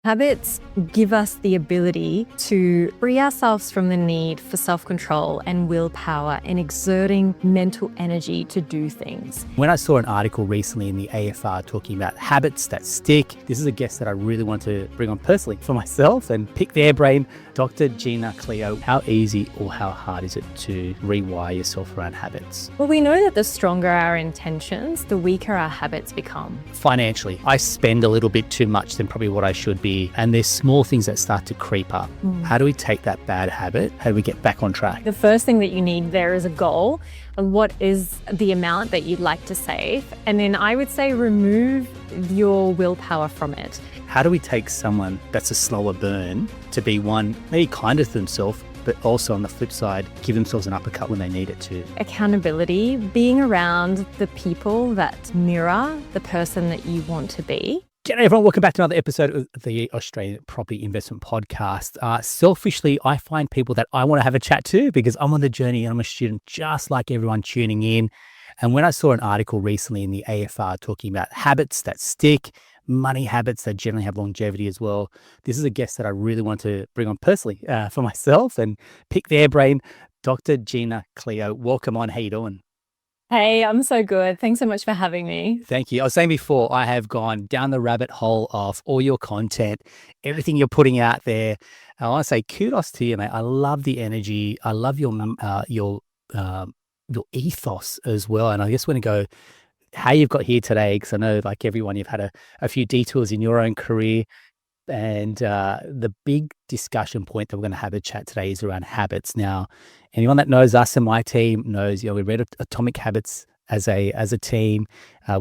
Habits give us the ability to free ourselves from the need for self-control and willpower and exerting mental energy to do things. When I saw an article recently in the AFR talking about habits that stick, this is a guest that I really want to bring on personally for myself and pick their brain, Dr. Gina Cleo. How easy or how hard is it to rewire yourself around habits? Well, we know that the stronger our intentions, the weaker our habits become. Financially, I spend a little bit too much than probably what I should be. And there's small things that start to creep up. How do we take that bad habit? How do we get back on track? The first thing that you need there is a goal. And what is the amount that you'd like to save? And then I would say remove your willpower from it. How do we take someone that's a slower burn to be one, maybe kinder to themselves, but also on the flip side, give themselves an uppercut when they need it too? Accountability, being around the people that mirror the person that you want to be. G'day everyone, welcome back to another episode of the Australian Property Investment Podcast. Selfishly, I find people that I want to have a chat to because I'm on the journey and I'm a student just like everyone tuning in. And when I saw an article recently in the AFR talking about habits that stick, money habits that generally have longevity as well, this is a guest that I really want to bring on personally for myself and pick their brain, Dr. Gina Cleo. Welcome on, how you doing? Hey, I'm so good. Thanks so much for having me. Thank you. I was saying before, I have gone down the rabbit hole of all your content, everything you're putting out there. I want to say kudos to you, mate. I love the energy. I love your ethos as well. And I just want to go how you've got here today, because I know like everyone, you've had a few detours in your own career. And the big discussion point that we're going to have a chat today is around habits. Now, anyone that knows us and my team knows, we read Atomic Habits as a team.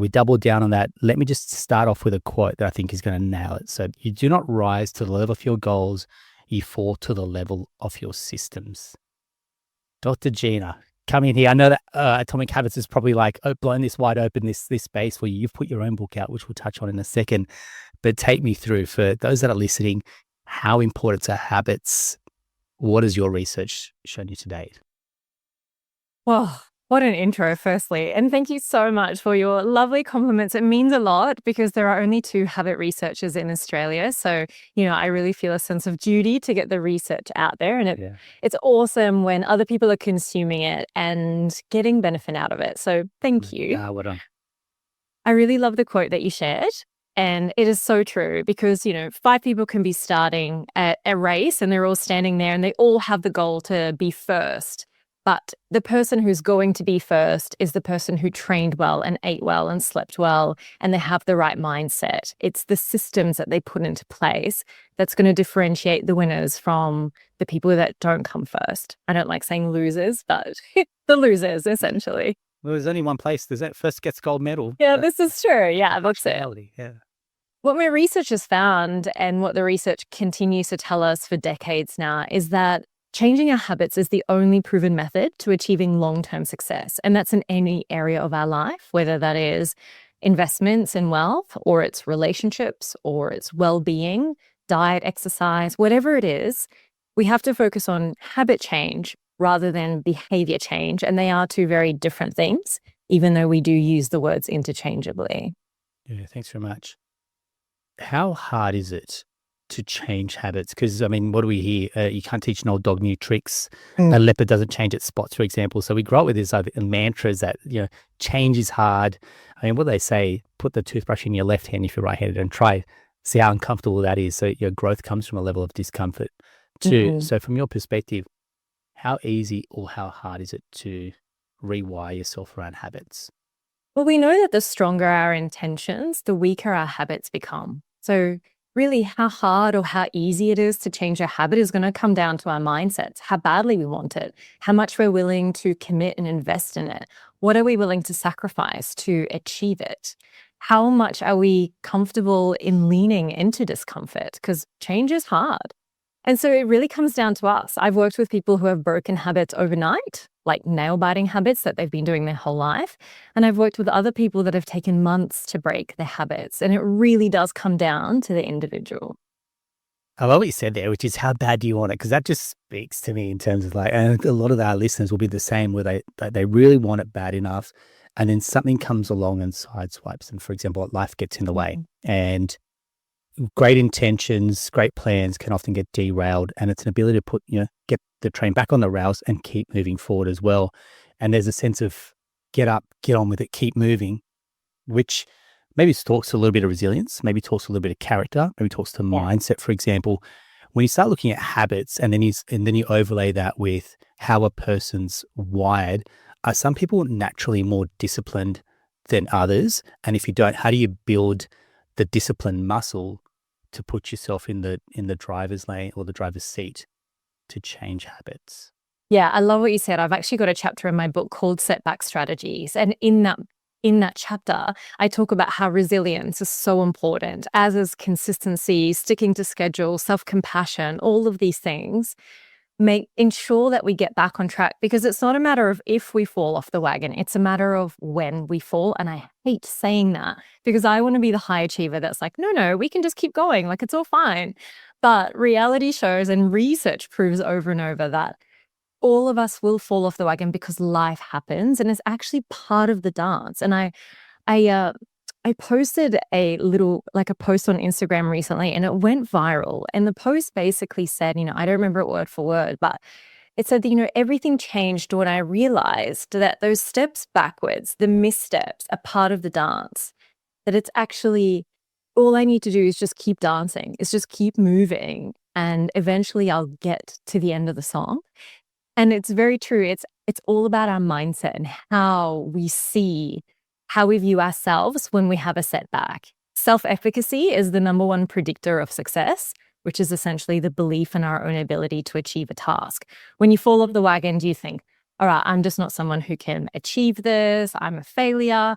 We doubled down on that. Let me just start off with a quote that I think is going to nail it. So, you do not rise to the level of your goals, you fall to the level of your systems. Dr. Gina, come in here. I know that Atomic Habits is probably like blown this wide open, this space for you. You've put your own book out, which we'll touch on in a second. But take me through, for those that are listening, how important are habits? What has your research shown you to date? Well, what an intro, firstly. And thank you so much for your lovely compliments. It means a lot because there are only 2 habit researchers in Australia. So, I really feel a sense of duty to get the research out there. And it's awesome when other people are consuming it and getting benefit out of it. So thank you. Well done. I really love the quote that you shared. And it is so true because, 5 people can be starting at a race and they're all standing there and they all have the goal to be first. But the person who's going to be first is the person who trained well and ate well and slept well, and they have the right mindset. It's the systems that they put into place that's going to differentiate the winners from the people that don't come first. I don't like saying losers, but the losers, essentially. Well, there's only one place. There's that first gets gold medal. Yeah, this is true. Yeah, that's it. Yeah. What my research has found, and what the research continues to tell us for decades now, is that changing our habits is the only proven method to achieving long-term success. And that's in any area of our life, whether that is investments and wealth, or it's relationships, or it's well-being, diet, exercise, whatever it is. We have to focus on habit change rather than behavior change. And they are 2 very different things, even though we do use the words interchangeably. Yeah, thanks very much. How hard is it to change habits? Because, what do we hear? You can't teach an old dog new tricks. A leopard doesn't change its spots, for example. So we grow up with these mantras that, change is hard. What do they say? Put the toothbrush in your left hand if you're right-handed and see how uncomfortable that is. So your growth comes from a level of discomfort too. So from your perspective, how easy or how hard is it to rewire yourself around habits? Well, we know that the stronger our intentions, the weaker our habits become. So really, how hard or how easy it is to change a habit is going to come down to our mindsets, how badly we want it, how much we're willing to commit and invest in it. What are we willing to sacrifice to achieve it? How much are we comfortable in leaning into discomfort? Because change is hard. And so it really comes down to us. I've worked with people who have broken habits overnight, like nail biting habits that they've been doing their whole life. And I've worked with other people that have taken months to break their habits. And it really does come down to the individual. I love what you said there, which is how bad do you want it? Because that just speaks to me in terms of and a lot of our listeners will be the same, where they really want it bad enough. And then something comes along and sideswipes them. For example, life gets in the way. And great intentions, great plans can often get derailed, and it's an ability to get the train back on the rails and keep moving forward as well. And there's a sense of get up, get on with it, keep moving, which maybe talks a little bit of resilience, maybe talks a little bit of character, maybe talks to mindset, for example. When you start looking at habits and then you overlay that with how a person's wired, are some people naturally more disciplined than others? And if you don't, how do you build the discipline muscle to put yourself in the driver's lane or the driver's seat to change habits? Yeah, I love what you said. I've actually got a chapter in my book called Setback Strategies. And in that chapter, I talk about how resilience is so important, as is consistency, sticking to schedule, self-compassion, all of these things ensure that we get back on track, because it's not a matter of if we fall off the wagon, it's a matter of when we fall. And I hate saying that because I want to be the high achiever that's like, no, we can just keep going, like it's all fine. But reality shows and research proves over and over that all of us will fall off the wagon because life happens, and it's actually part of the dance. And I posted a post on Instagram recently, and it went viral. And the post basically said, I don't remember it word for word, but it said that, everything changed when I realized that those steps backwards, the missteps, are part of the dance. That it's actually all I need to do is just keep dancing, is just keep moving, and eventually I'll get to the end of the song. And it's very true. It's all about our mindset and how we view ourselves when we have a setback. Self-efficacy is the number one predictor of success, which is essentially the belief in our own ability to achieve a task. When you fall off the wagon, do you think, all right, I'm just not someone who can achieve this, I'm a failure?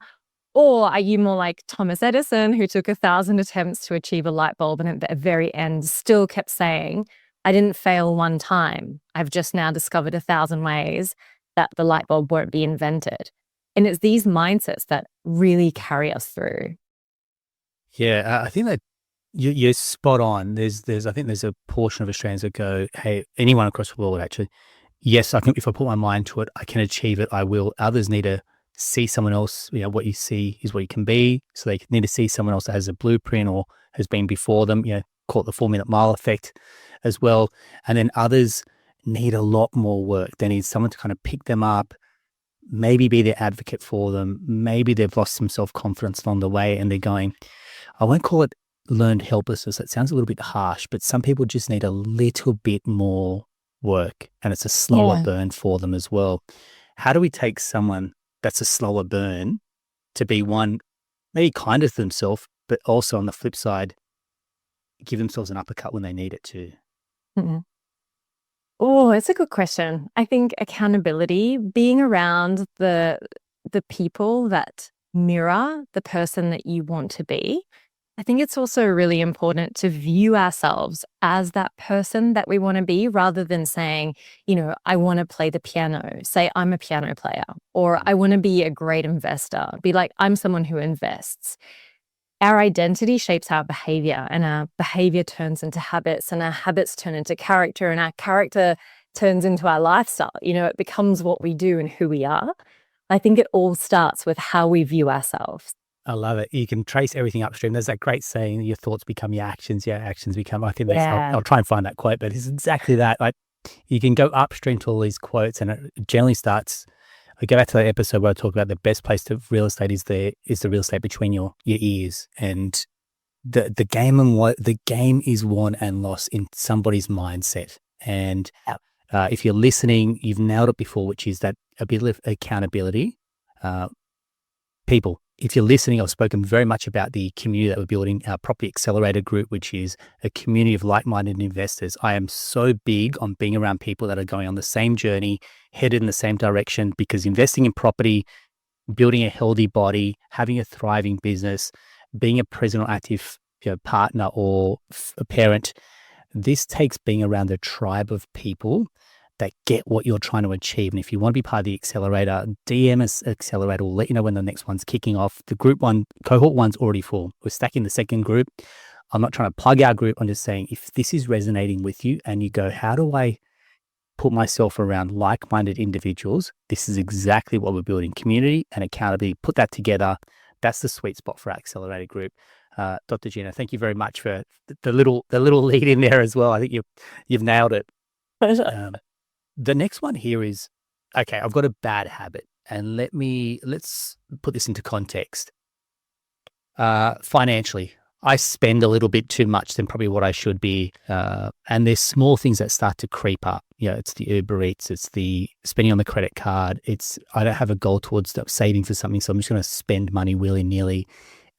Or are you more like Thomas Edison, who took 1,000 attempts to achieve a light bulb and at the very end still kept saying, I didn't fail one time. I've just now discovered 1,000 ways that the light bulb won't be invented. And it's these mindsets that really carry us through. Yeah, I think that you're spot on. I think there's a portion of Australians that go, hey, anyone across the world actually, yes, I can, if I put my mind to it, I can achieve it, I will. Others need to see someone else, what you see is what you can be. So they need to see someone else that has a blueprint or has been before them, call it the 4-minute mile effect as well. And then others need a lot more work. They need someone to kind of pick them up, maybe be their advocate for them. Maybe they've lost some self-confidence along the way and they're going, I won't call it learned helplessness. That sounds a little bit harsh, but some people just need a little bit more work, and it's a slower burn for them as well. How do we take someone that's a slower burn to be one, maybe kinder to themselves, but also on the flip side, give themselves an uppercut when they need it too? Mm-hmm. Oh, it's a good question. I think accountability, being around the people that mirror the person that you want to be. I think it's also really important to view ourselves as that person that we want to be, rather than saying, I want to play the piano. Say I'm a piano player, or I want to be a great investor. Be like, I'm someone who invests. Our identity shapes our behavior, and our behavior turns into habits, and our habits turn into character, and our character turns into our lifestyle. It becomes what we do and who we are. I think it all starts with how we view ourselves. I love it. You can trace everything upstream. There's that great saying, your thoughts become your actions become, I think I'll try and find that quote, but it's exactly that. Like, you can go upstream to all these quotes, and it generally starts, I go back to that episode where I talk about the best place to real estate is the real estate between your ears. And the game is won and lost in somebody's mindset. And if you're listening, you've nailed it before, which is that a bit of accountability. People, if you're listening, I've spoken very much about the community that we're building, our Property Accelerator group, which is a community of like-minded investors. I am so big on being around people that are going on the same journey, headed in the same direction, because investing in property, building a healthy body, having a thriving business, being a present or active partner or a parent, this takes being around a tribe of people that get what you're trying to achieve. And if you want to be part of the accelerator, DM us accelerator. We'll let you know when the next one's kicking off. The cohort one's already full. We're stacking the second group. I'm not trying to plug our group. I'm just saying, if this is resonating with you and you go, how do I put myself around like-minded individuals? This is exactly what we're building. Community and accountability. Put that together. That's the sweet spot for our accelerator group. Dr. Gina. Thank you very much for the little lead in there as well. I think you've nailed it. The next one here is, okay, I've got a bad habit, and let's put this into context. Financially, I spend a little bit too much than probably what I should be. And there's small things that start to creep up. It's the Uber Eats, it's the spending on the credit card. I don't have a goal towards saving for something, so I'm just going to spend money willy-nilly.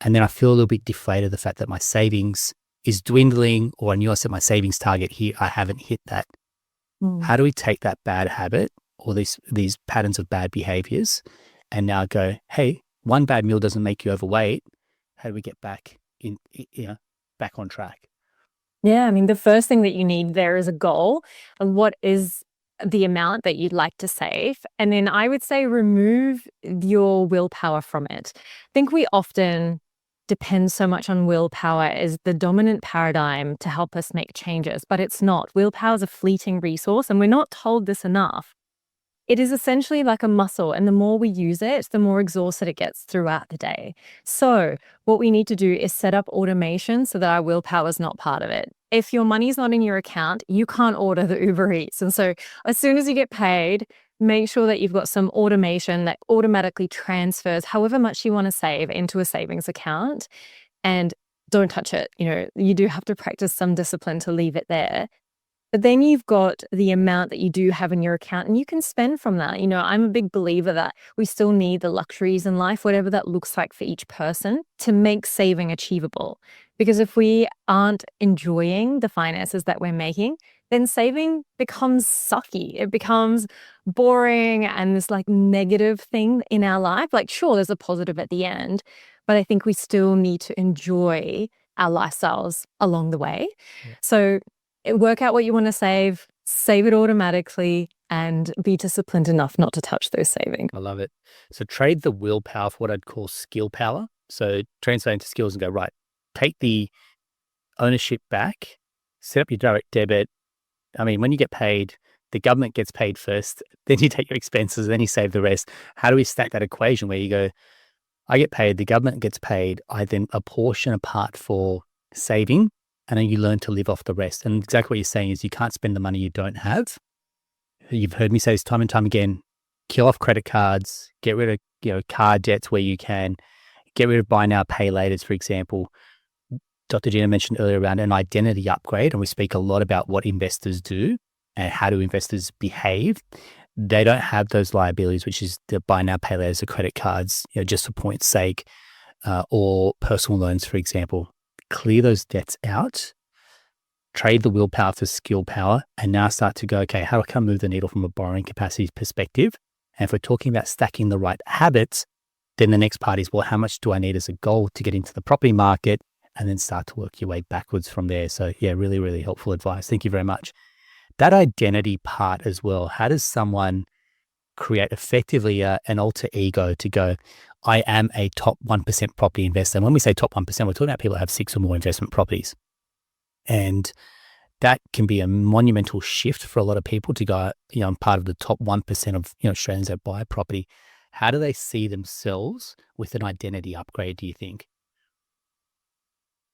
And then I feel a little bit deflated of the fact that my savings is dwindling, or I knew I set my savings target here, I haven't hit that. How do we take that bad habit or these patterns of bad behaviors and now go, hey, one bad meal doesn't make you overweight. How do we get back back on track? Yeah, I mean, the first thing that you need there is a goal. And what is the amount that you'd like to save? And then I would say remove your willpower from it. I think we often depend so much on willpower as the dominant paradigm to help us make changes, but it's not. Willpower is a fleeting resource, and we're not told this enough. It is essentially like a muscle, and the more we use it, the more exhausted it gets throughout the day. So what we need to do is set up automation so that our willpower is not part of it. If your money's not in your account, you can't order the Uber Eats. And so as soon as you get paid, make sure that you've got some automation that automatically transfers however much you want to save into a savings account, and don't touch it. You do have to practice some discipline to leave it there. But then you've got the amount that you do have in your account, and you can spend from that. I'm a big believer that we still need the luxuries in life, whatever that looks like for each person, to make saving achievable. Because if we aren't enjoying the finances that we're making, then saving becomes sucky. It becomes boring and this negative thing in our life. Sure, there's a positive at the end, but I think we still need to enjoy our lifestyles along the way. Yeah. So work out what you want to save it automatically, and be disciplined enough not to touch those savings. I love it. So trade the willpower for what I'd call skill power. So translate into skills and go, right, take the ownership back, set up your direct debit. I mean, when you get paid, the government gets paid first, then you take your expenses, then you save the rest. How do we stack that equation where you go, I get paid, the government gets paid, I then apportion a part for saving, and then you learn to live off the rest. And exactly what you're saying is you can't spend the money you don't have. You've heard me say this time and time again, kill off credit cards, get rid of car debts where you can, get rid of buy now, pay laters, for example. Dr. Gina mentioned earlier around an identity upgrade, and we speak a lot about what investors do and how do investors behave. They don't have those liabilities, which is the buy now, pay laters, the credit cards, just for point's sake, or personal loans, for example. Clear those debts out, trade the willpower for skill power, and now start to go, okay, how can I move the needle from a borrowing capacity perspective? And if we're talking about stacking the right habits, then the next part is, well, how much do I need as a goal to get into the property market? And then start to work your way backwards from there. So yeah, really, really helpful advice. Thank you very much. That identity part as well, how does someone create effectively an alter ego to go, I am a top 1% property investor? And when we say top 1%, we're talking about people that have 6 or more investment properties. And that can be a monumental shift for a lot of people to go, I'm part of the top 1% of Australians that buy property. How do they see themselves with an identity upgrade, do you think?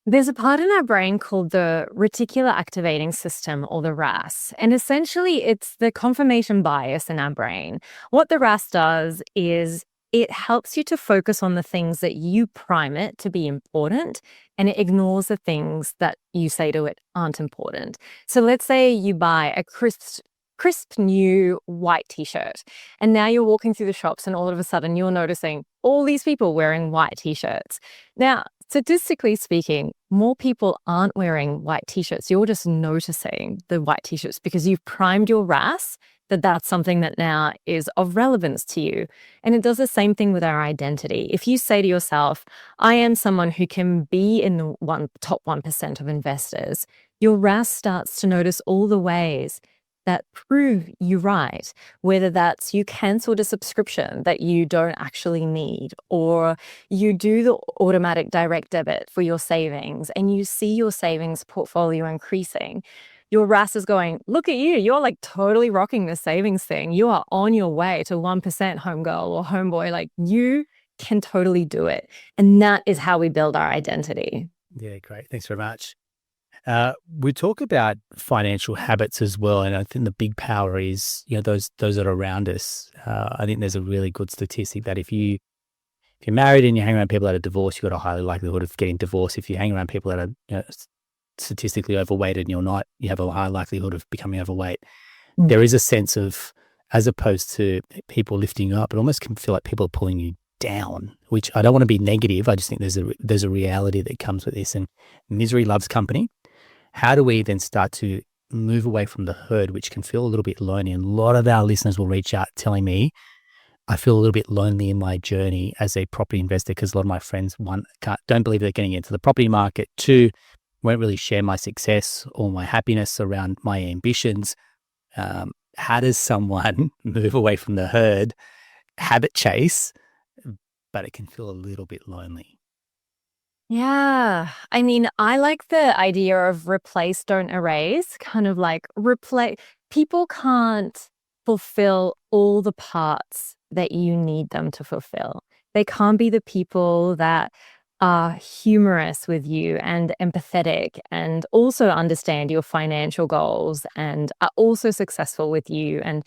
There's a part in our brain called the reticular activating system, or the RAS. And essentially, it's the confirmation bias in our brain. What the RAS does is it helps you to focus on the things that you prime it to be important, and it ignores the things that you say to it aren't important. So let's say you buy a crisp new white t-shirt, and now you're walking through the shops and all of a sudden you're noticing all these people wearing white t-shirts. Now, statistically speaking, more people aren't wearing white t-shirts. You're just noticing the white t-shirts because you've primed your RAS that that's something that now is of relevance to you. And it does the same thing with our identity. If you say to yourself, I am someone who can be in the top 1% of investors, your RAS starts to notice all the ways that prove you right, whether that's you cancelled a subscription that you don't actually need, or you do the automatic direct debit for your savings and you see your savings portfolio increasing. Your RAS is going, look at you, you're totally rocking the savings thing. You are on your way to 1%, homegirl or homeboy. You can totally do it. And that is how we build our identity. Yeah, great. Thanks very much. We talk about financial habits as well, and I think the big power is those that are around us. I think there's a really good statistic that if you're married and you hang around people that are divorced, you've got a higher likelihood of getting divorced. If you hang around people that are statistically overweight and you're not, you have a higher likelihood of becoming overweight. Mm. There is a sense of, as opposed to people lifting you up, it almost can feel like people are pulling you down, which I don't want to be negative. I just think there's a reality that comes with this, and misery loves company. How do we then start to move away from the herd, which can feel a little bit lonely? And a lot of our listeners will reach out telling me, I feel a little bit lonely in my journey as a property investor because a lot of my friends, one, don't believe they're getting into the property market. Two, won't really share my success or my happiness around my ambitions. How does someone move away from the herd, habit chase, but it can feel a little bit lonely? Yeah. I mean, I like the idea of replace, don't erase, kind of like replace. People can't fulfill all the parts that you need them to fulfill. They can't be the people that are humorous with you and empathetic and also understand your financial goals and are also successful with you. And,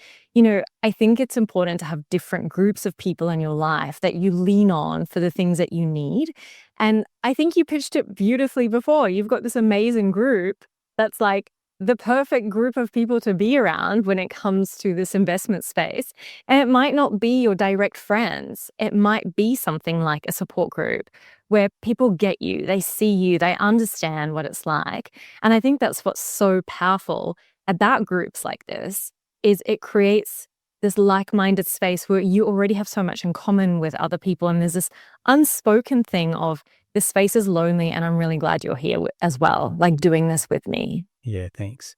I think it's important to have different groups of people in your life that you lean on for the things that you need. And I think you pitched it beautifully before. You've got this amazing group that's like the perfect group of people to be around when it comes to this investment space. And it might not be your direct friends. It might be something like a support group where people get you, they see you, they understand what it's like. And I think that's what's so powerful about groups like this is it creates this like-minded space where you already have so much in common with other people. And there's this unspoken thing of this space is lonely and I'm really glad you're here as well, like doing this with me. Yeah, thanks.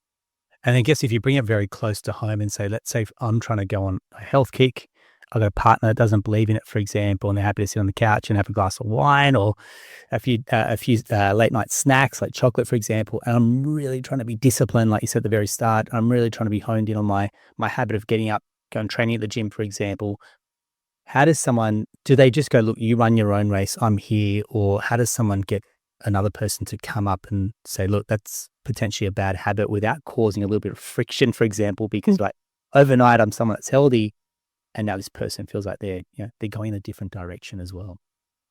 And I guess if you bring it very close to home and say, let's say if I'm trying to go on a health kick, I've got a partner that doesn't believe in it, for example, and they're happy to sit on the couch and have a glass of wine or a few late night snacks like chocolate, for example. And I'm really trying to be disciplined, like you said at the very start. I'm really trying to be honed in on my habit of getting up, going training at the gym, for example. How does someone, do they just go, look, you run your own race, I'm here? Or how does someone get another person to come up and say, look, that's potentially a bad habit without causing a little bit of friction, for example, because like overnight I'm someone that's healthy and now this person feels like they're going in a different direction as well.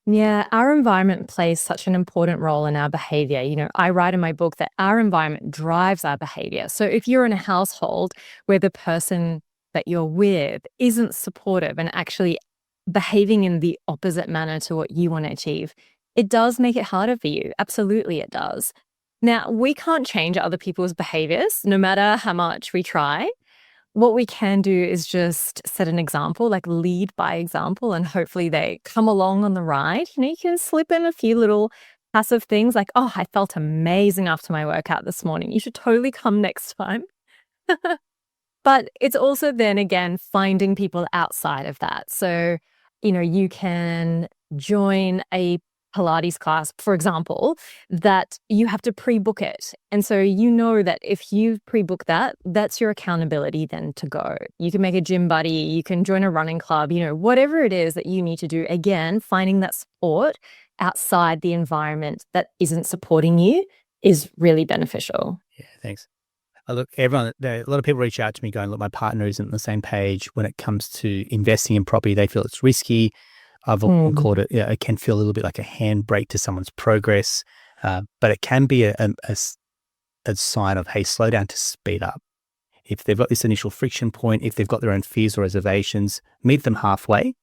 Yeah, our environment plays such an important role in our behavior. I write in my book that our environment drives our behavior. So if you're in a household where the person that you're with isn't supportive and actually behaving in the opposite manner to what you want to achieve, it does make it harder for you. Absolutely, it does. Now, we can't change other people's behaviors, no matter how much we try. What we can do is just set an example, like lead by example, and hopefully they come along on the ride. You can slip in a few little passive things like, oh, I felt amazing after my workout this morning. You should totally come next time. But it's also then again, finding people outside of that. So, you can join a Pilates class, for example, that you have to pre-book it. And so that if you pre-book that, that's your accountability then to go. You can make a gym buddy, you can join a running club, whatever it is that you need to do. Again, finding that support outside the environment that isn't supporting you is really beneficial. Yeah, thanks. Look, a lot of people reach out to me going, look, my partner isn't on the same page when it comes to investing in property. They feel it's risky. I've often called it, it can feel a little bit like a handbrake to someone's progress, but it can be a sign of, hey, slow down to speed up. If they've got this initial friction point, if they've got their own fears or reservations, meet them halfway.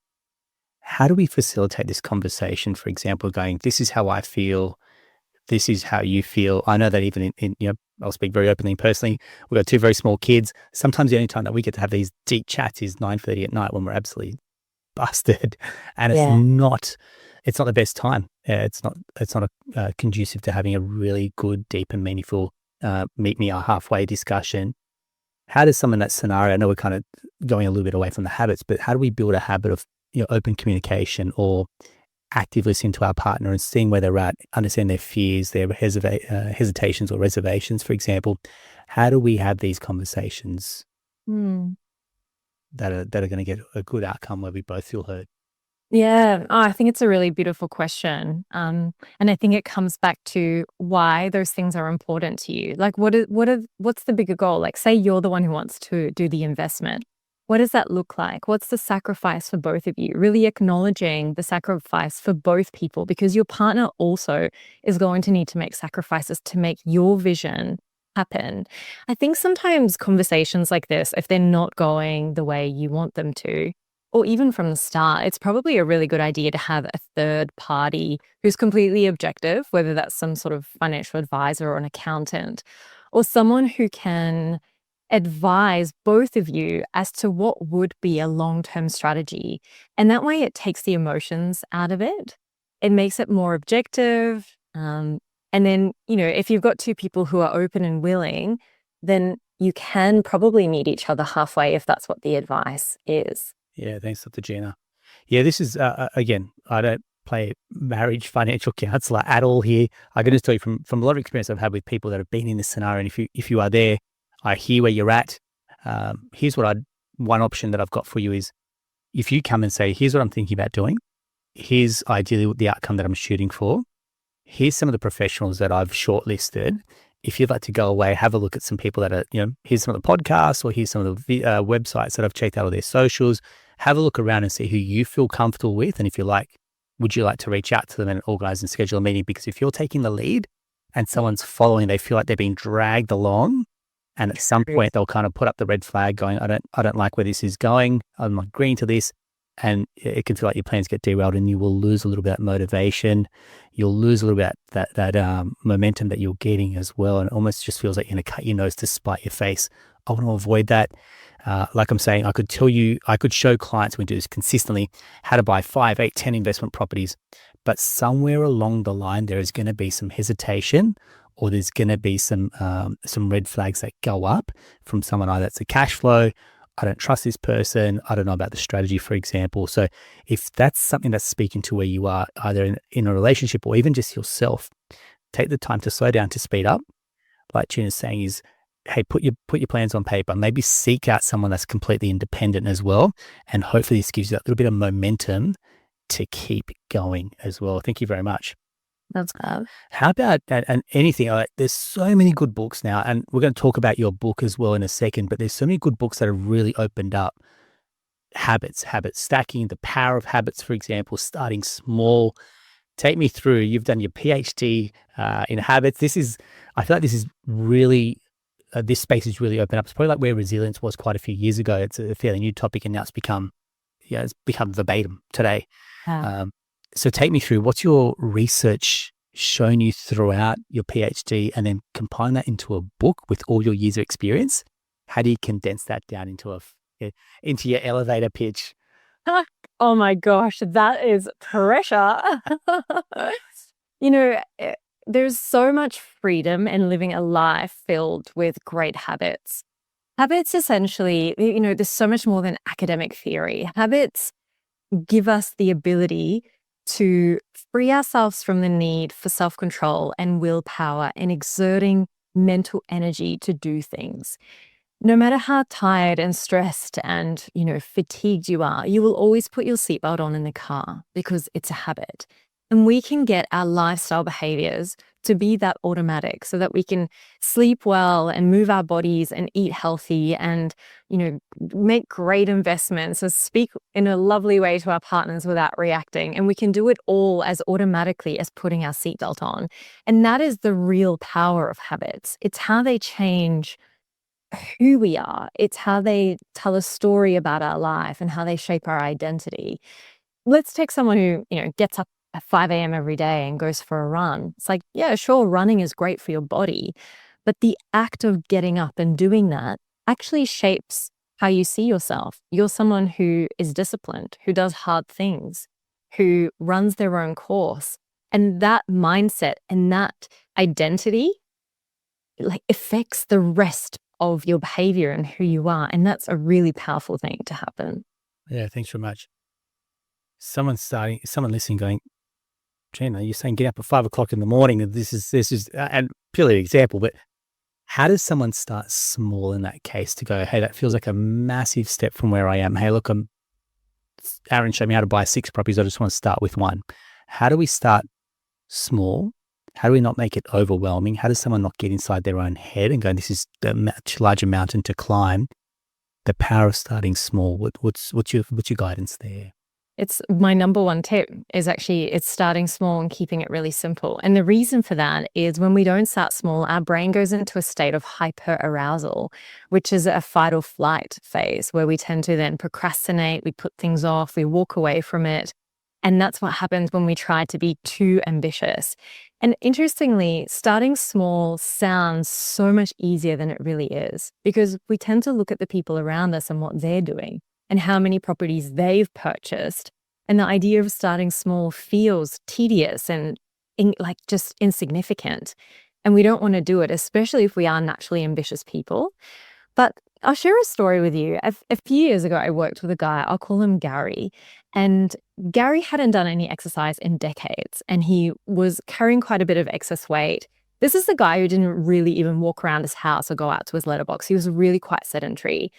How do we facilitate this conversation? For example, going, this is how I feel. This is how you feel. I know that even I'll speak very openly and personally. We've got two very small kids. Sometimes the only time that we get to have these deep chats is 9:30 at night when we're absolutely busted, and it's not the best time. It's not conducive to having a really good, deep, and meaningful meet me halfway discussion. How does someone in that scenario? I know we're kind of going a little bit away from the habits, but how do we build a habit of open communication or active listening to our partner and seeing where they're at, understand their fears, their hesitations or reservations, for example? How do we have these conversations that are going to get a good outcome where we both feel heard? Yeah, I think it's a really beautiful question. And I think it comes back to why those things are important to you. Like, what's the bigger goal? Like, say you're the one who wants to do the investment. What does that look like? What's the sacrifice for both of you? Really acknowledging the sacrifice for both people, because your partner also is going to need to make sacrifices to make your vision happen. I think sometimes conversations like this, if they're not going the way you want them to, or even from the start, it's probably a really good idea to have a third party who's completely objective, whether that's some sort of financial advisor or an accountant, or someone who can advise both of you as to what would be a long-term strategy. And that way it takes the emotions out of it. It makes it more objective. And then, if you've got two people who are open and willing, then you can probably meet each other halfway if that's what the advice is. Yeah, thanks, Dr. Gina. Yeah, this is, again, I don't play marriage financial counselor at all here. I can just tell you from a lot of experience I've had with people that have been in this scenario, and if you are there, I hear where you're at. Here's one option that I've got for you is, if you come and say, here's what I'm thinking about doing, here's ideally the outcome that I'm shooting for, here's some of the professionals that I've shortlisted. If you'd like to go away, have a look at some people that are, here's some of the podcasts, or here's some of the websites that I've checked out, of their socials. Have a look around and see who you feel comfortable with. And if you like, would you like to reach out to them and organize and schedule a meeting? Because if you're taking the lead and someone's following, they feel like they're being dragged along. And at some point they'll kind of put up the red flag going, I don't like where this is going. I'm not agreeing to this. And it can feel like your plans get derailed, and you will lose a little bit of motivation. You'll lose a little bit that momentum that you're getting as well. And it almost just feels like you're going to cut your nose to spite your face. I want to avoid that. Like I'm saying, I could show clients, we do this consistently, how to buy 5, 8, 10 investment properties. But somewhere along the line, there is going to be some hesitation, or there's going to be some red flags that go up from someone. Either it's a cash flow, I don't trust this person, I don't know about the strategy, for example. So if that's something that's speaking to where you are, either in a relationship or even just yourself, take the time to slow down, to speed up. Like Gina's saying is, hey, put your plans on paper. Maybe seek out someone that's completely independent as well. And hopefully this gives you that little bit of momentum to keep going as well. Thank you very much. That's good. How about and anything? There's so many good books now, and we're going to talk about your book as well in a second, but there's so many good books that have really opened up habit stacking, the power of habits, for example, starting small. Take me through. You've done your PhD in habits. I feel like this is really, this space is really opened up. It's probably like where resilience was quite a few years ago. It's a fairly new topic, and now it's become verbatim today. Yeah. So take me through, what's your research shown you throughout your PhD, and then combine that into a book with all your years of experience? How do you condense that down into your elevator pitch? Oh my gosh, that is pressure. There's so much freedom in living a life filled with great habits. Habits essentially, there's so much more than academic theory. Habits give us the ability to free ourselves from the need for self-control and willpower and exerting mental energy to do things. No matter how tired and stressed and, fatigued you are, you will always put your seatbelt on in the car because it's a habit. And we can get our lifestyle behaviors to be that automatic so that we can sleep well and move our bodies and eat healthy and, make great investments and speak in a lovely way to our partners without reacting. And we can do it all as automatically as putting our seatbelt on. And that is the real power of habits. It's how they change who we are. It's how they tell a story about our life and how they shape our identity. Let's take someone who, gets up at 5 a.m. every day and goes for a run. It's like, yeah, sure, running is great for your body, but the act of getting up and doing that actually shapes how you see yourself. You're someone who is disciplined, who does hard things, who runs their own course. And that mindset and that identity affects the rest of your behavior and who you are. And that's a really powerful thing to happen. Yeah, thanks very much. Someone listening going, Gina, you're saying get up at 5 o'clock in the morning, and this is and purely an example, but how does someone start small in that case to go, hey, that feels like a massive step from where I am. Hey, look, I'm Aaron showed me how to buy 6 properties. I just want to start with one. How do we start small? How do we not make it overwhelming? How does someone not get inside their own head and go, this is a much larger mountain to climb? The power of starting small. What's your guidance there? It's my number one tip is actually it's starting small and keeping it really simple. And the reason for that is when we don't start small, our brain goes into a state of hyperarousal, which is a fight or flight phase where we tend to then procrastinate, we put things off, we walk away from it. And that's what happens when we try to be too ambitious. And interestingly, starting small sounds so much easier than it really is because we tend to look at the people around us and what they're doing and how many properties they've purchased. And the idea of starting small feels tedious and like just insignificant. And we don't want to do it, especially if we are naturally ambitious people. But I'll share a story with you. A few years ago, I worked with a guy, I'll call him Gary. And Gary hadn't done any exercise in decades, and he was carrying quite a bit of excess weight. This is the guy who didn't really even walk around his house or go out to his letterbox. He was really quite sedentary.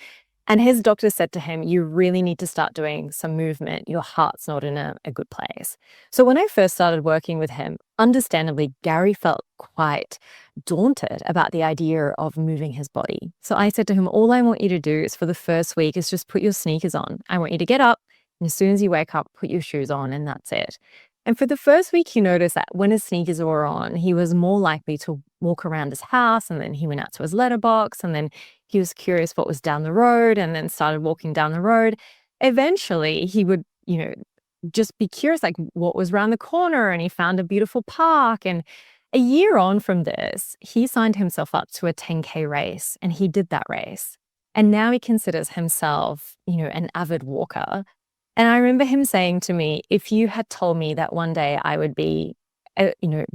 And his doctor said to him, you really need to start doing some movement. Your heart's not in a good place. So when I first started working with him, understandably, Gary felt quite daunted about the idea of moving his body. So I said to him, all I want you to do is for the first week is just put your sneakers on. I want you to get up, and as soon as you wake up, put your shoes on, and that's it. And for the first week, he noticed that when his sneakers were on, he was more likely to walk around his house, and then he went out to his letterbox, and then he was curious what was down the road, and then started walking down the road. Eventually, he would, just be curious, like what was around the corner, and he found a beautiful park. And a year on from this, he signed himself up to a 10K race, and he did that race. And now he considers himself, an avid walker. And I remember him saying to me, if you had told me that one day I would be,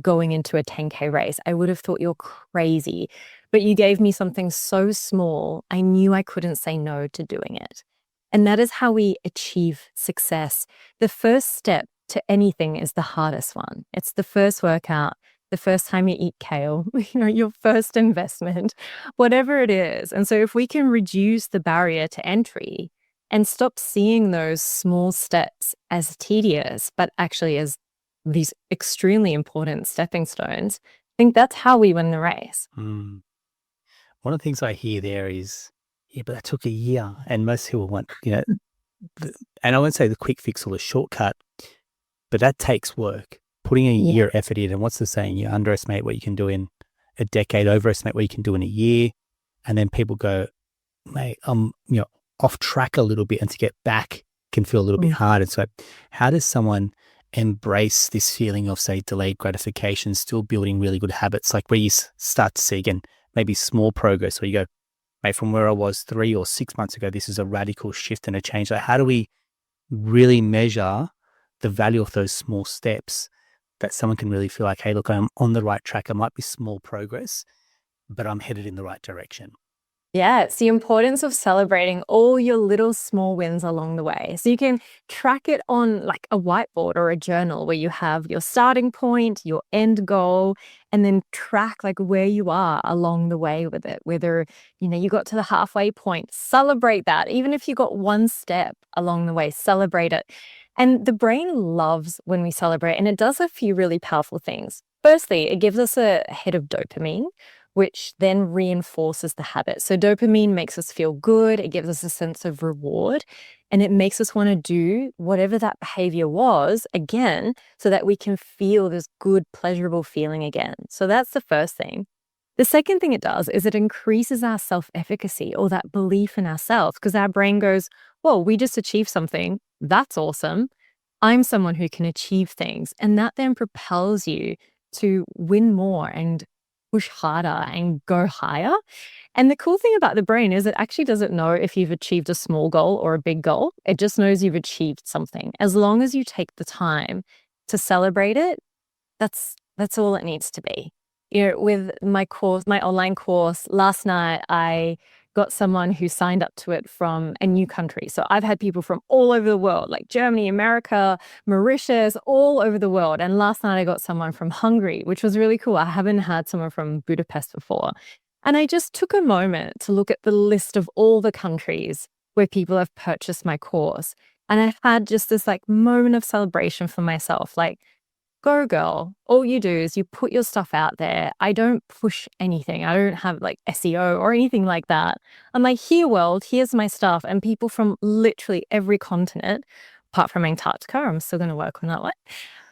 going into a 10K race, I would have thought you're crazy. But you gave me something so small, I knew I couldn't say no to doing it. And that is how we achieve success. The first step to anything is the hardest one. It's the first workout, the first time you eat kale, your first investment, whatever it is. And so if we can reduce the barrier to entry and stop seeing those small steps as tedious, but actually as these extremely important stepping stones, I think that's how we win the race. One of the things I hear there is, but that took a year. And most people want, and I won't say the quick fix or the shortcut, but that takes work. Putting a year effort in. And what's the saying? You underestimate what you can do in a decade, overestimate what you can do in a year. And then people go, mate, off track a little bit, and to get back can feel a little bit hard. And so how does someone embrace this feeling of, say, delayed gratification, still building really good habits, like where you start to see, again, maybe small progress, or you go, mate, from where I was 3 or 6 months ago, this is a radical shift and a change. Like, how do we really measure the value of those small steps that someone can really feel like, hey, look, I'm on the right track. It might be small progress, but I'm headed in the right direction. Yeah, it's the importance of celebrating all your little small wins along the way. So you can track it on like a whiteboard or a journal where you have your starting point, your end goal, and then track like where you are along the way with it. Whether, you got to the halfway point, celebrate that. Even if you got one step along the way, celebrate it. And the brain loves when we celebrate, and it does a few really powerful things. Firstly, it gives us a hit of dopamine, which then reinforces the habit. So dopamine makes us feel good. It gives us a sense of reward, and it makes us want to do whatever that behavior was again, so that we can feel this good, pleasurable feeling again. So that's the first thing. The second thing it does is it increases our self-efficacy, or that belief in ourselves, because our brain goes, well, we just achieved something. That's awesome. I'm someone who can achieve things. And that then propels you to win more and push harder and go higher. And the cool thing about the brain is it actually doesn't know if you've achieved a small goal or a big goal. It just knows you've achieved something. As long as you take the time to celebrate it, that's all it needs to be. With my online course, last night I got someone who signed up to it from a new country. So I've had people from all over the world, like Germany, America, Mauritius, all over the world. And last night I got someone from Hungary, which was really cool. I haven't had someone from Budapest before. And I just took a moment to look at the list of all the countries where people have purchased my course. And I had just this like moment of celebration for myself, like, go girl, all you do is you put your stuff out there. I don't push anything. I don't have like SEO or anything like that. I'm like, here world, here's my stuff. And people from literally every continent, apart from Antarctica, I'm still going to work on that one,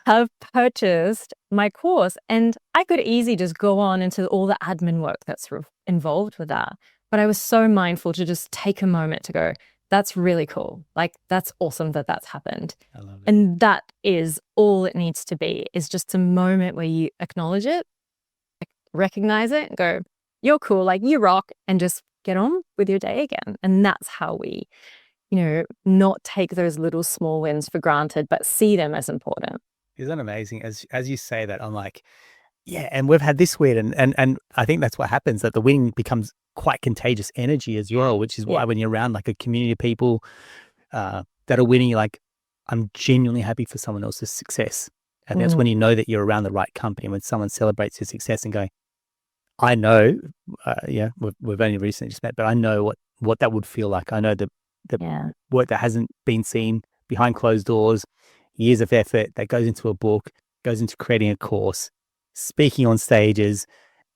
have purchased my course. And I could easily just go on into all the admin work that's involved with that. But I was so mindful to just take a moment to go, that's really cool. Like, that's awesome that that's happened. I love it. And that is all it needs to be, is just a moment where you acknowledge it, like, recognize it, and go, you're cool, like you rock, and just get on with your day again. And that's how we, not take those little small wins for granted, but see them as important. Isn't that amazing? As you say that, I'm like, yeah, and we've had this win, and I think that's what happens, that the winning becomes quite contagious energy as well, which is why when you're around like a community of people that are winning, you're like, I'm genuinely happy for someone else's success. And that's when you know that you're around the right company, when someone celebrates your success and going, I know, we've only recently just met, but I know what that would feel like. I know the work that hasn't been seen behind closed doors, years of effort that goes into a book, goes into creating a course, speaking on stages,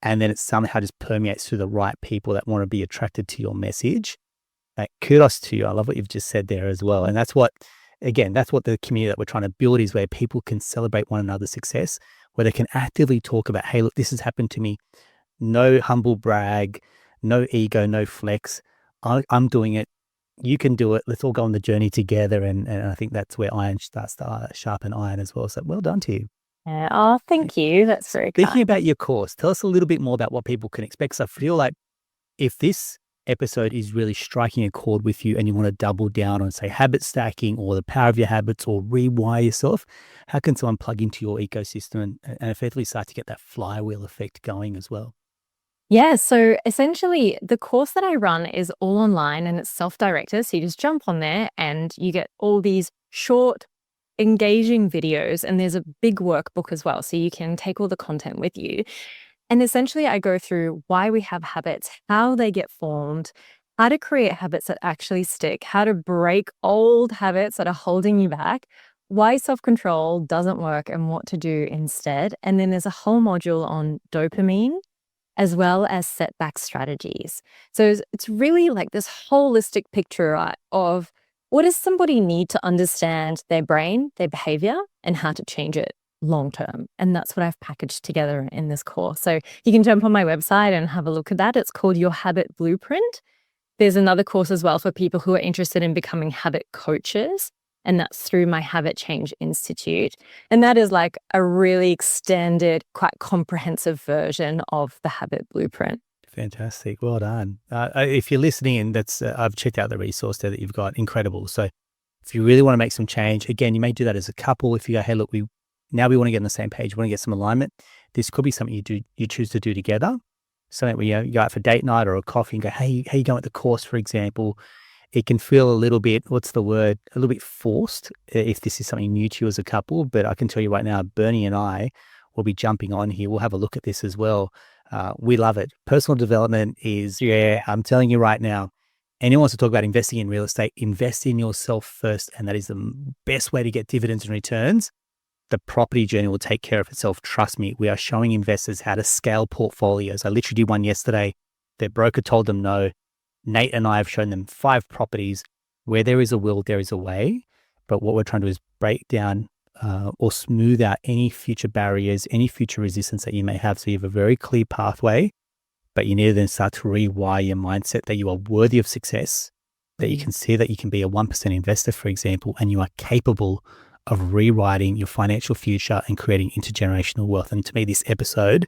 and then it somehow just permeates through the right people that want to be attracted to your message. Like, kudos to you. I love what you've just said there as well. And that's what the community that we're trying to build is, where people can celebrate one another's success, where they can actively talk about, hey, look, this has happened to me. No humble brag, no ego, no flex. I'm doing it. You can do it. Let's all go on the journey together. And I think that's where iron starts to sharpen iron as well. So well done to you. Yeah. Oh, thank you. That's very kind. Speaking about your course, tell us a little bit more about what people can expect. So I feel like if this episode is really striking a chord with you and you want to double down on, say, habit stacking or the power of your habits or rewire yourself, how can someone plug into your ecosystem and effectively start to get that flywheel effect going as well? Yeah, so essentially the course that I run is all online and it's self-directed. So you just jump on there and you get all these short, engaging videos, and there's a big workbook as well. So you can take all the content with you. And essentially I go through why we have habits, how they get formed, how to create habits that actually stick, how to break old habits that are holding you back, why self-control doesn't work and what to do instead. And then there's a whole module on dopamine, as well as setback strategies. So it's really like this holistic picture, right, of what does somebody need to understand their brain, their behavior, and how to change it long term. And that's what I've packaged together in this course. So you can jump on my website and have a look at that. It's called Your Habit Blueprint. There's another course as well for people who are interested in becoming habit coaches, and that's through my Habit Change Institute. And that is like a really extended, quite comprehensive version of the Habit Blueprint. Fantastic. Well done. If you're listening, and I've checked out the resource there that you've got. Incredible. So if you really want to make some change, again, you may do that as a couple. If you go, hey, look, we want to get on the same page, we want to get some alignment. This could be something you choose to do together. Something where you go out for date night or a coffee and go, hey, how you going with the course, for example? It can feel a little bit, a little bit forced if this is something new to you as a couple. But I can tell you right now, Bernie and I will be jumping on here. We'll have a look at this as well. We love it. Personal development is, I'm telling you right now, anyone wants to talk about investing in real estate, invest in yourself first. And that is the best way to get dividends and returns. The property journey will take care of itself. Trust me. We are showing investors how to scale portfolios. I literally did one yesterday. Their broker told them no. Nate and I have shown them 5 properties. Where there is a will, there is a way. But what we're trying to do is break down or smooth out any future barriers, any future resistance that you may have. So you have a very clear pathway, but you need to then start to rewire your mindset that you are worthy of success, that you can see that you can be a 1% investor, for example, and you are capable of rewriting your financial future and creating intergenerational wealth. And to me, this episode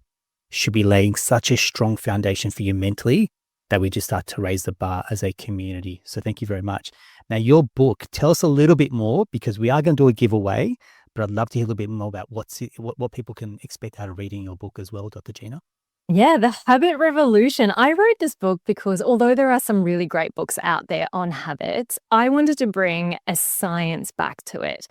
should be laying such a strong foundation for you mentally that we just start to raise the bar as a community. So thank you very much. Now, your book, tell us a little bit more, because we are going to do a giveaway, but I'd love to hear a little bit more about what people can expect out of reading your book as well, Dr. Gina. Yeah, The Habit Revolution. I wrote this book because although there are some really great books out there on habits, I wanted to bring a science back to it.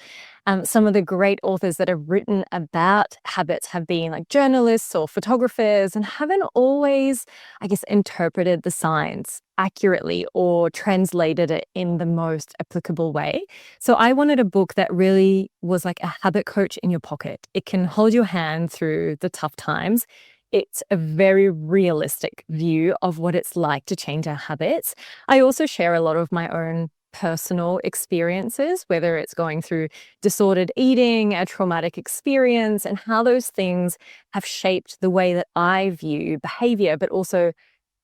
Some of the great authors that have written about habits have been like journalists or photographers and haven't always, I guess, interpreted the science accurately or translated it in the most applicable way. So I wanted a book that really was like a habit coach in your pocket. It can hold your hand through the tough times. It's a very realistic view of what it's like to change our habits. I also share a lot of my own personal experiences, whether it's going through disordered eating, a traumatic experience, and how those things have shaped the way that I view behavior, but also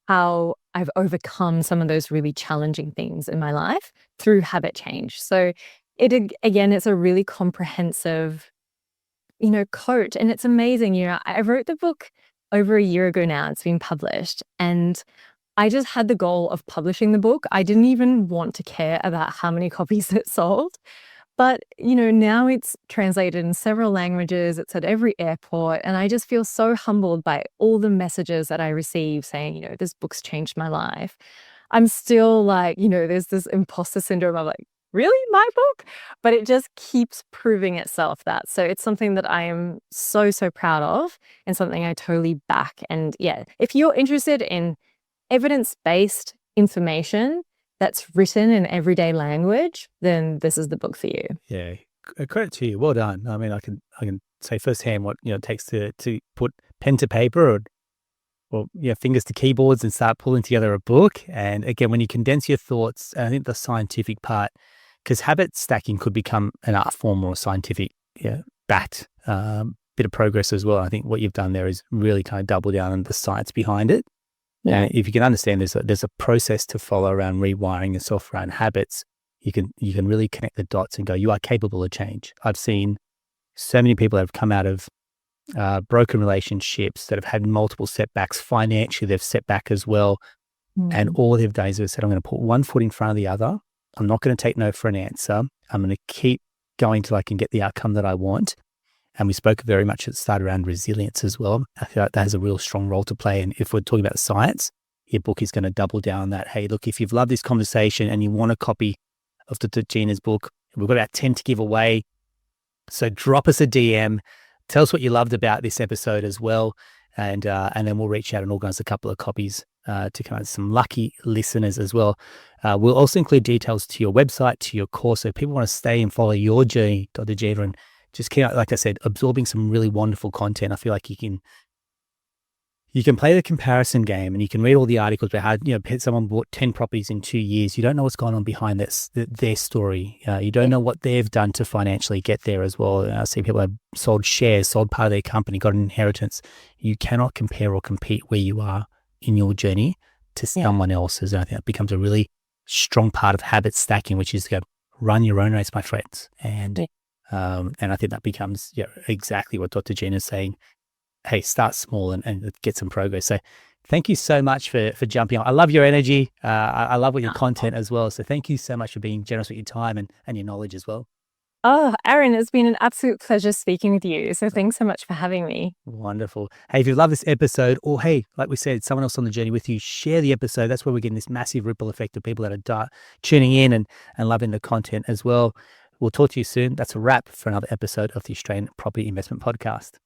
how I've overcome some of those really challenging things in my life through habit change. So again, it's a really comprehensive coach. And it's amazing. I wrote the book over a year ago now. It's been published. And I just had the goal of publishing the book. I didn't even want to care about how many copies it sold. But, now it's translated in several languages. It's at every airport. And I just feel so humbled by all the messages that I receive saying, this book's changed my life. I'm still like, there's this imposter syndrome of like, really, my book? But it just keeps proving itself that. So it's something that I am so, so proud of and something I totally back. And yeah, if you're interested in evidence-based information that's written in everyday language, then this is the book for you. Yeah, credit to you. Well done. I mean, I can say firsthand what it takes to put pen to paper or fingers to keyboards and start pulling together a book. And again, when you condense your thoughts, and I think the scientific part, because habit stacking could become an art form or a scientific backed bit of progress as well. I think what you've done there is really kind of double down on the science behind it. Yeah. And if you can understand there's a process to follow around rewiring yourself around habits, you can really connect the dots and go, you are capable of change. I've seen so many people that have come out of broken relationships that have had multiple setbacks. Financially, they've set back as well. And all they've done is they've said, I'm going to put one foot in front of the other. I'm not going to take no for an answer. I'm going to keep going till I can get the outcome that I want. And we spoke very much at the start around resilience as well. I feel like that has a real strong role to play. And if we're talking about science, your book is going to double down that. Hey, look, if you've loved this conversation and you want a copy of Dr. Gina's book, we've got about 10 to give away. So drop us a DM. Tell us what you loved about this episode as well. And then we'll reach out and organize a couple of copies to kind of some lucky listeners as well. We'll also include details to your website, to your course. So if people want to stay and follow your journey, Dr. Gina, and just keep, like I said, absorbing some really wonderful content. I feel like you can play the comparison game and you can read all the articles about how, someone bought 10 properties in 2 years. You don't know what's going on behind their story. You don't know what they've done to financially get there as well. I see people have sold shares, sold part of their company, got an inheritance. You cannot compare or compete where you are in your journey to someone else's. And I think that becomes a really strong part of habit stacking, which is to go run your own race, my friends. And I think that becomes exactly what Dr. Gina is saying. Hey, start small and get some progress. So thank you so much for jumping on. I love your energy. I love what your content as well. So thank you so much for being generous with your time and your knowledge as well. Oh, Aaron, it's been an absolute pleasure speaking with you. So thanks so much for having me. Wonderful. Hey, if you love this episode, or hey, like we said, someone else on the journey with you, share the episode. That's where we're getting this massive ripple effect of people that are tuning in and loving the content as well. We'll talk to you soon. That's a wrap for another episode of the Australian Property Investment Podcast.